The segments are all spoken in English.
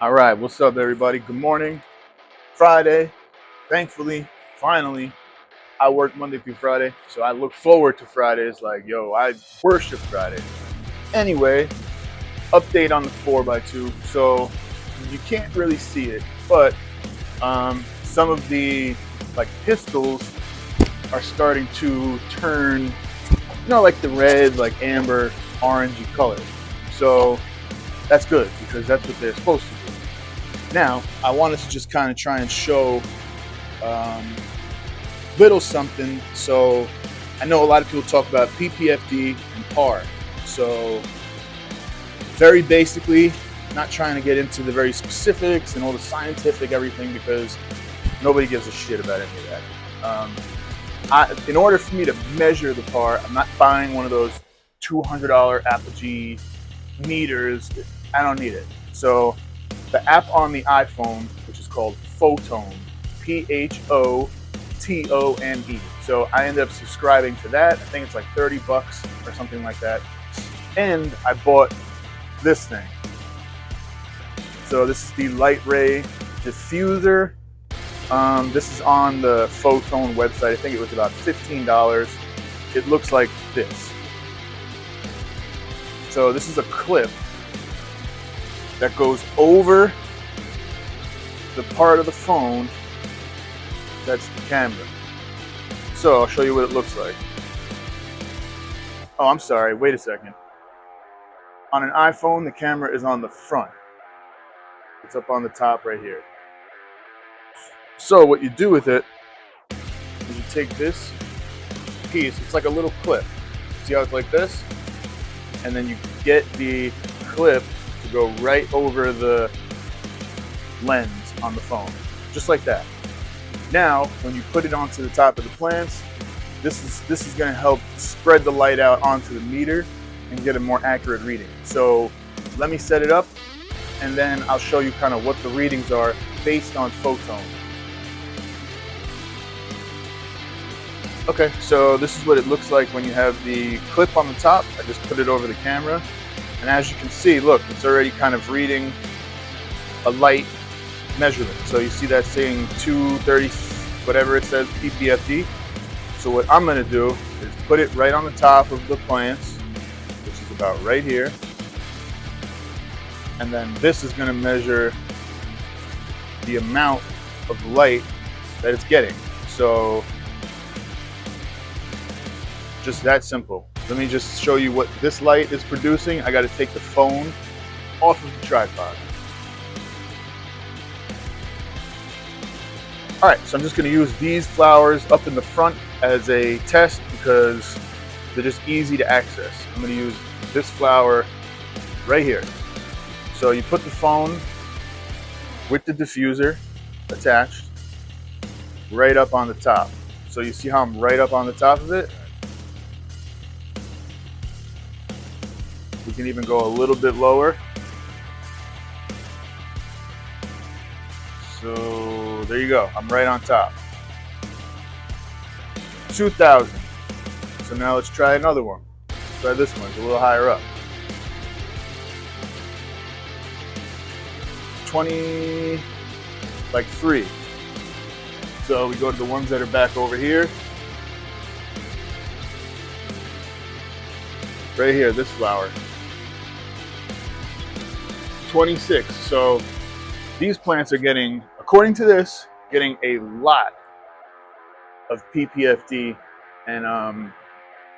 All right, what's up, everybody? Good morning. Friday. Thankfully, finally, I work Monday through Friday, so I look forward to Fridays. Like, yo, I worship Friday. Anyway, update on the 4x2. So you can't really see it, but some of the pistols are starting to turn, like the red, like amber, orangey color. So that's good because that's what they're supposed to do. Now, I wanted to just kind of try and show little something. So I know a lot of people talk about PPFD and PAR. So very basically, not trying to get into the very specifics and all the scientific everything because nobody gives a shit about any of that. In order for me to measure the PAR, I'm not buying one of those $200 Apogee meters. I don't need it. So the app on the iPhone, which is called Photone, Photone. So I ended up subscribing to that. I think it's like $30 or something like that. And I bought this thing. So this is the light ray diffuser. This is on the Photone website. I think it was about $15. It looks like this. So this is a clip that goes over the part of the phone that's the camera. So I'll show you what it looks like. Oh, I'm sorry, wait a second. On an iPhone, the camera is on the front. It's up on the top right here. So what you do with it is you take this piece, it's like a little clip. See how it's like this? And then you get the clip to go right over the lens on the phone, just like that. Now, when you put it onto the top of the plants, this is going to help spread the light out onto the meter and get a more accurate reading. So let me set it up, and then I'll show you kind of what the readings are based on Photone. Okay, so this is what it looks like when you have the clip on the top. I just put it over the camera. And as you can see, look, it's already kind of reading a light measurement. So you see that saying 230, whatever it says, PPFD. So what I'm gonna do is put it right on the top of the plants, which is about right here. And then this is gonna measure the amount of light that it's getting. So just that simple. Let me just show you what this light is producing. I got to take the phone off of the tripod. All right, so I'm just going to use these flowers up in the front as a test because they're just easy to access. I'm going to use this flower right here. So you put the phone with the diffuser attached right up on the top. So you see how I'm right up on the top of it? We can even go a little bit lower. So there you go. I'm right on top. 2,000. So now let's try another one. Try this one. It's a little higher up. 23. So we go to the ones that are back over here. Right here, this flower. 26. So these plants are getting, according to this, getting a lot of PPFD, and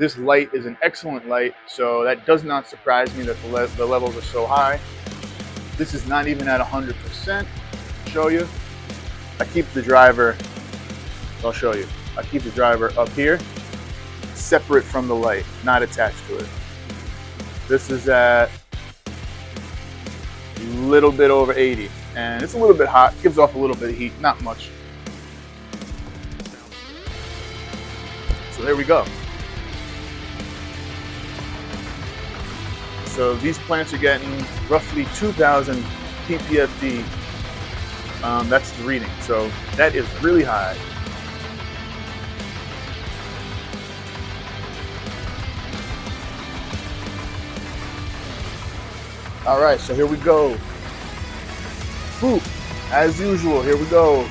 this light is an excellent light, so that does not surprise me that the levels are so high. This is not even at 100%. I'll show you. I keep the driver, I'll show you. I keep the driver up here, separate from the light, not attached to it. This is at a little bit over 80, and it's a little bit hot. It gives off a little bit of heat, not much. So there we go. So these plants are getting roughly 2,000 PPFD. That's the reading. So that is really high. All right, so here we go. FOOP, as usual, here we go.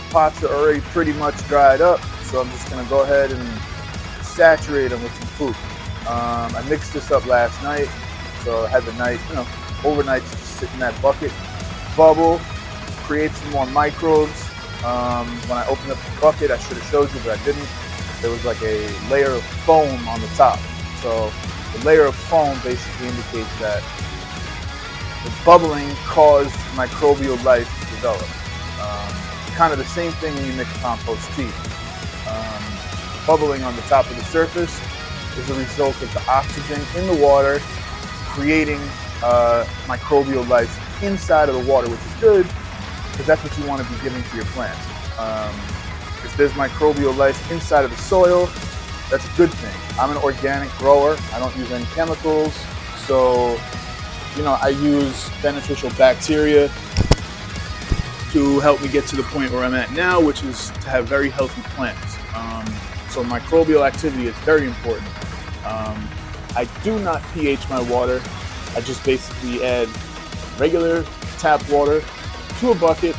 Pots are already pretty much dried up, so I'm just gonna go ahead and saturate them with some FOOP. I mixed this up last night, so I had the night, overnight to just sit in that bucket, bubble, create some more microbes. When I opened up the bucket, I should have showed you, but I didn't. There was like a layer of foam on the top. So the layer of foam basically indicates that the bubbling caused microbial life to develop. Kind of the same thing when you mix compost tea. Bubbling on the top of the surface is a result of the oxygen in the water creating microbial life inside of the water, which is good because that's what you want to be giving to your plants. If there's microbial life inside of the soil, that's a good thing. I'm an organic grower. I don't use any chemicals. So, I use beneficial bacteria to help me get to the point where I'm at now, which is to have very healthy plants. So microbial activity is very important. I do not pH my water. I just basically add regular tap water to a bucket,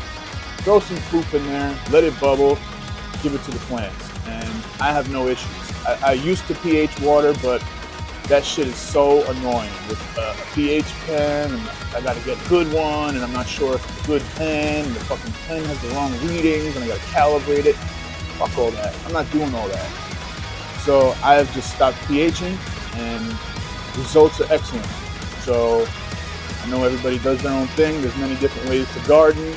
throw some FOOP in there, let it bubble, give it to the plants, and I have no issues. I used to pH water, but that shit is so annoying with a pH pen, and I gotta get a good one, and I'm not sure if it's a good pen, and the fucking pen has the wrong readings, and I gotta calibrate it. Fuck all that. I'm not doing all that. So I have just stopped pHing, and results are excellent. So I know everybody does their own thing. There's many different ways to garden.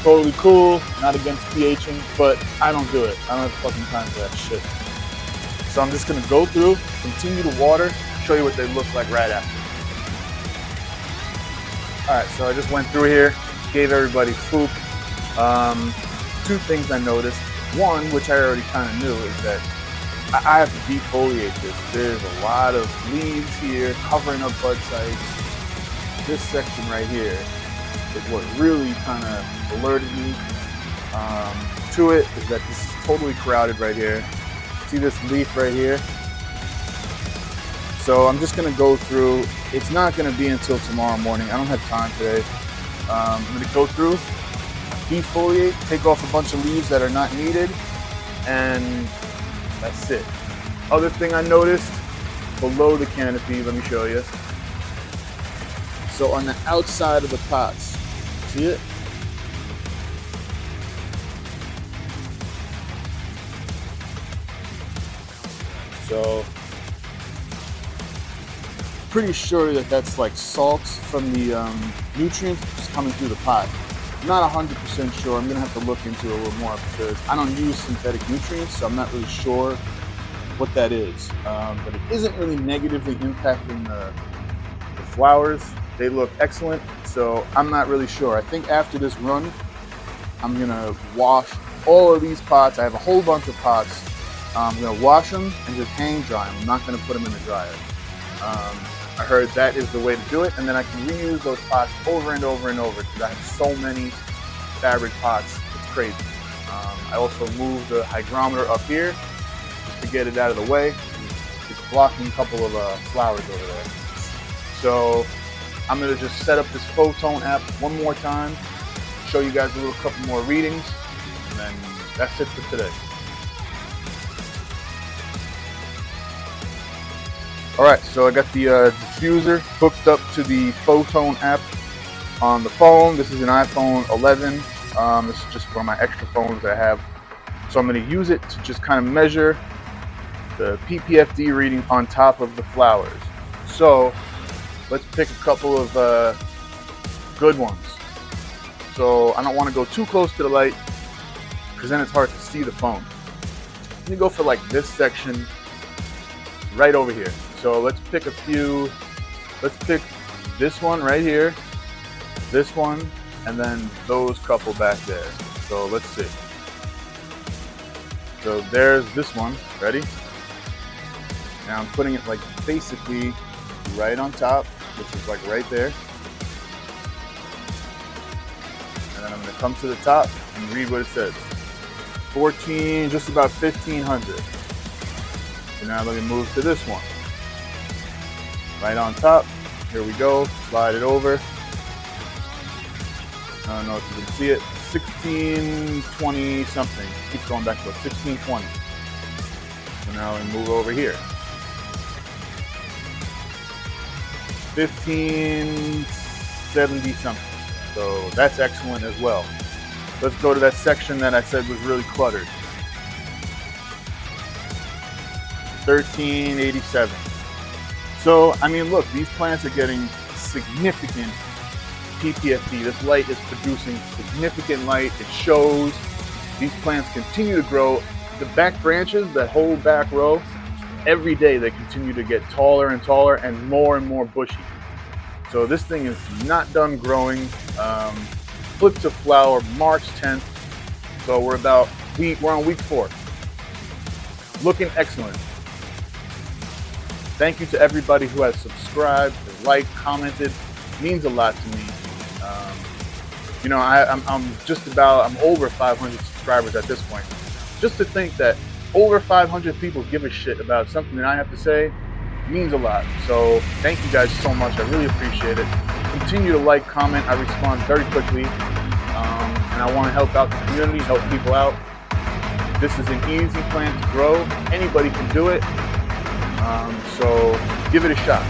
Totally cool, not against pHing, but I don't do it. I don't have fucking time for that shit. So I'm just gonna go through, continue to water, show you what they look like right after. All right, so I just went through here, gave everybody FOOP. Two things I noticed. One, which I already kind of knew, is that I have to defoliate this. There's a lot of leaves here covering up bud sites. This section right here is what really kind of alerted me to it, is that this is totally crowded right here. See this leaf right here? So I'm just gonna go through. It's not gonna be until tomorrow morning. I don't have time today. I'm gonna go through, defoliate, take off a bunch of leaves that are not needed, and that's it. Other thing I noticed below the canopy, let me show you. So on the outside of the pots, see it? So pretty sure that that's like salts from the nutrients just coming through the pot. I'm not 100% sure. I'm gonna have to look into it a little more because I don't use synthetic nutrients, so I'm not really sure what that is. But it isn't really negatively impacting the flowers. They look excellent, so I'm not really sure. I think after this run, I'm gonna wash all of these pots. I have a whole bunch of pots. I'm gonna wash them and just hang dry them. I'm not gonna put them in the dryer. I heard that is the way to do it, and then I can reuse those pots over and over and over because I have so many fabric pots. It's crazy. I also moved the hygrometer up here just to get it out of the way. It's blocking a couple of flowers over there. So I'm gonna just set up this Photone app one more time, show you guys a little couple more readings, and then that's it for today. All right, so I got the diffuser hooked up to the Photone app on the phone. This is an iPhone 11. This is just one of my extra phones that I have. So I'm going to use it to just kind of measure the PPFD reading on top of the flowers. So let's pick a couple of good ones. So I don't want to go too close to the light because then it's hard to see the phone. Let me go for like this section right over here. So let's pick a few. Let's pick this one right here, this one, and then those couple back there. So let's see. So there's this one. Ready? Now I'm putting it like basically right on top, which is like right there. And then I'm gonna come to the top and read what it says. 14, just about 1,500. So now let me move to this one. Right on top, here we go, slide it over. I don't know if you can see it, 1620 something. Keeps going back to it, 1620. So now we move over here. 1570 something. So that's excellent as well. Let's go to that section that I said was really cluttered. 1387. So, I mean, look, these plants are getting significant PPFD. This light is producing significant light. It shows. These plants continue to grow. The back branches, that whole back row, every day they continue to get taller and taller and more bushy. So this thing is not done growing. Flip to flower March 10th. So we're on week 4. Looking excellent. Thank you to everybody who has subscribed, has liked, commented. It means a lot to me. You know, I'm over 500 subscribers at this point. Just to think that over 500 people give a shit about something that I have to say means a lot. So thank you guys so much. I really appreciate it. Continue to like, comment. I respond very quickly. And I want to help out the community, help people out. This is an easy plant to grow. Anybody can do it. So give it a shot.